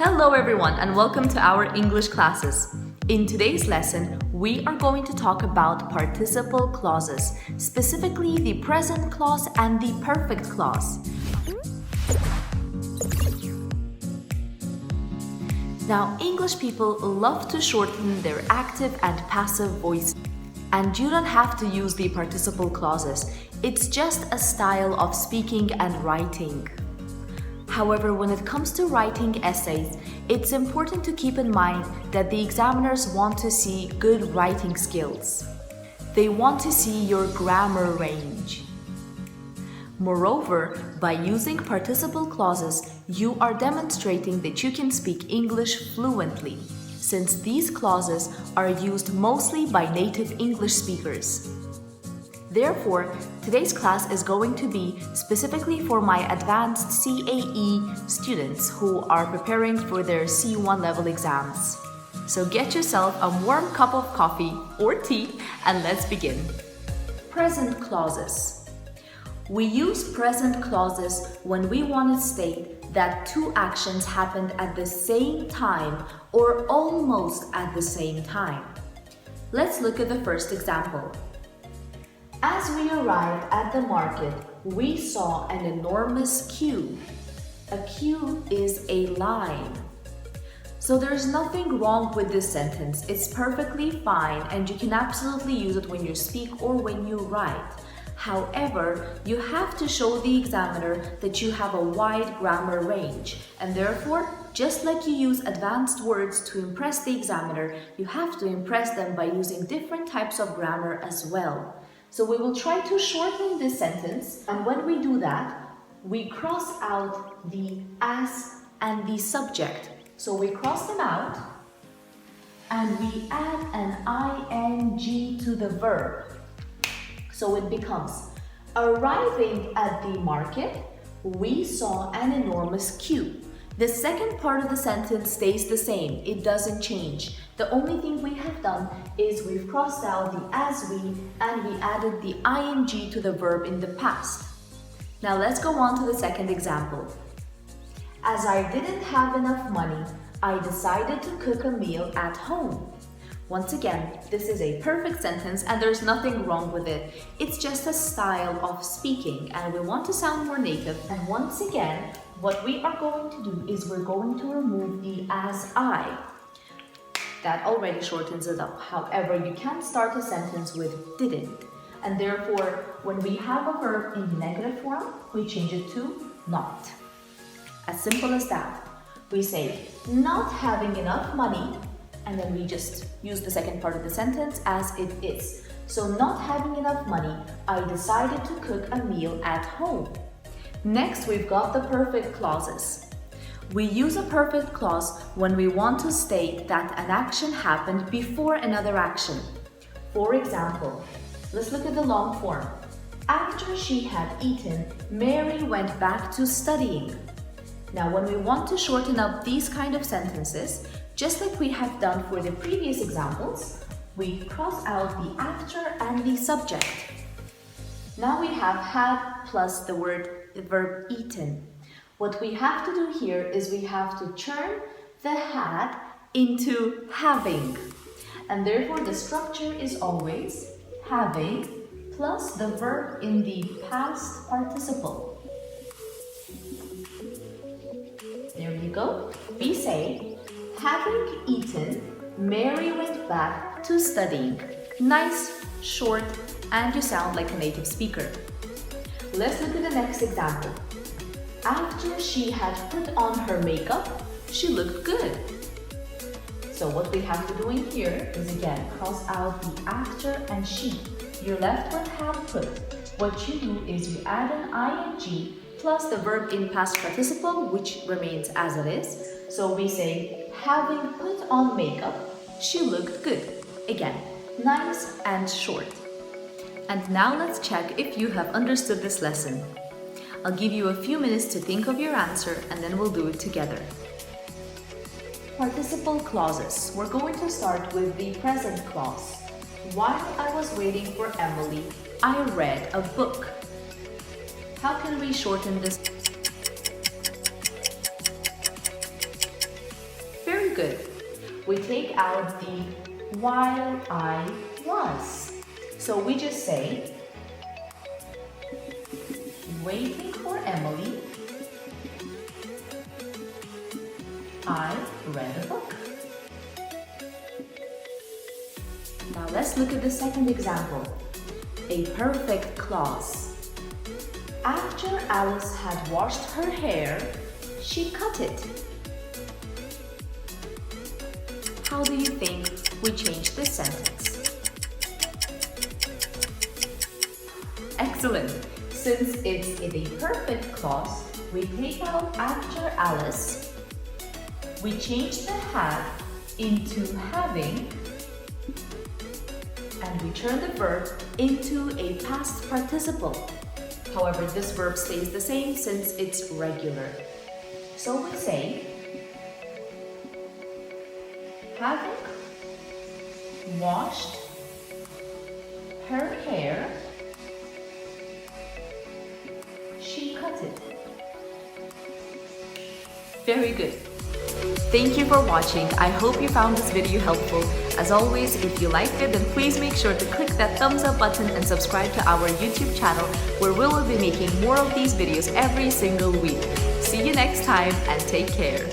Hello everyone and welcome to our English classes. In today's lesson, we are going to talk about participle clauses, specifically the present clause and the perfect clause. Now, English people love to shorten their active and passive voice, and you don't have to use the participle clauses. It's just a style of speaking and writing. However, when it comes to writing essays, it's important to keep in mind that the examiners want to see good writing skills. They want to see your grammar range. Moreover, by using participle clauses, you are demonstrating that you can speak English fluently, since these clauses are used mostly by native English speakers. Therefore, today's class is going to be specifically for my advanced CAE students who are preparing for their C1 level exams. So get yourself a warm cup of coffee or tea and let's begin. Present clauses. We use present clauses when we want to state that two actions happened at the same time or almost at the same time. Let's look at the first example. As we arrived at the market, we saw an enormous queue. A queue is a line. So there's nothing wrong with this sentence. It's perfectly fine and you can absolutely use it when you speak or when you write. However, you have to show the examiner that you have a wide grammar range, and therefore, just like you use advanced words to impress the examiner, you have to impress them by using different types of grammar as well. So we will try to shorten this sentence, and when we do that, we cross out the as and the subject. So we cross them out, and we add an ing to the verb. So it becomes, arriving at the market, we saw an enormous queue. The second part of the sentence stays the same, it doesn't change. The only thing we have done is we've crossed out the as we and we added the ing to the verb in the past. Now let's go on to the second example. As I didn't have enough money, I decided to cook a meal at home. Once again, this is a perfect sentence and there's nothing wrong with it. It's just a style of speaking and we want to sound more native. And once again, what we are going to do is we're going to remove the as I. That already shortens it up. However, you can't start a sentence with didn't. And therefore, when we have a verb in the negative form, we change it to not. As simple as that. We say, not having enough money, and then we just use the second part of the sentence as it is. So not having enough money, I decided to cook a meal at home. Next, we've got the perfect clauses. We use a perfect clause when we want to state that an action happened before another action. For example, let's look at the long form. After she had eaten, Mary went back to studying. Now, when we want to shorten up these kind of sentences, just like we have done for the previous examples, we cross out the after and the subject. Now we have had plus the verb eaten. What we have to do here is we have to turn the had into having. And therefore the structure is always having plus the verb in the past participle. There you go. We say, having eaten, Mary went back to studying. Nice, short, and you sound like a native speaker. Let's look at the next example. After she had put on her makeup, she looked good. So what we have to do in here is again, cross out the after and she. You're left with had put. What you do is you add an ing plus the verb in past participle, which remains as it is. So we say, having put on makeup, she looked good. Again, nice and short. And now let's check if you have understood this lesson. I'll give you a few minutes to think of your answer and then we'll do it together. Participle clauses. We're going to start with the present clause. While I was waiting for Emily, I read a book. How can we shorten this? good. We take out the while I was. So we just say, waiting for Emily, I read a book. Now let's look at the second example. A perfect clause. After Alice had washed her hair, she cut it. How do you think we change this sentence? Excellent! Since it's in a perfect clause, we take out after Alice, we change the had into having, and we turn the verb into a past participle. However, this verb stays the same since it's regular. So we say, having washed her hair, she cut it. Very good. Thank you for watching. I hope you found this video helpful. As always, if you liked it, then please make sure to click that thumbs up button and subscribe to our YouTube channel, where we will be making more of these videos every single week. See you next time and take care.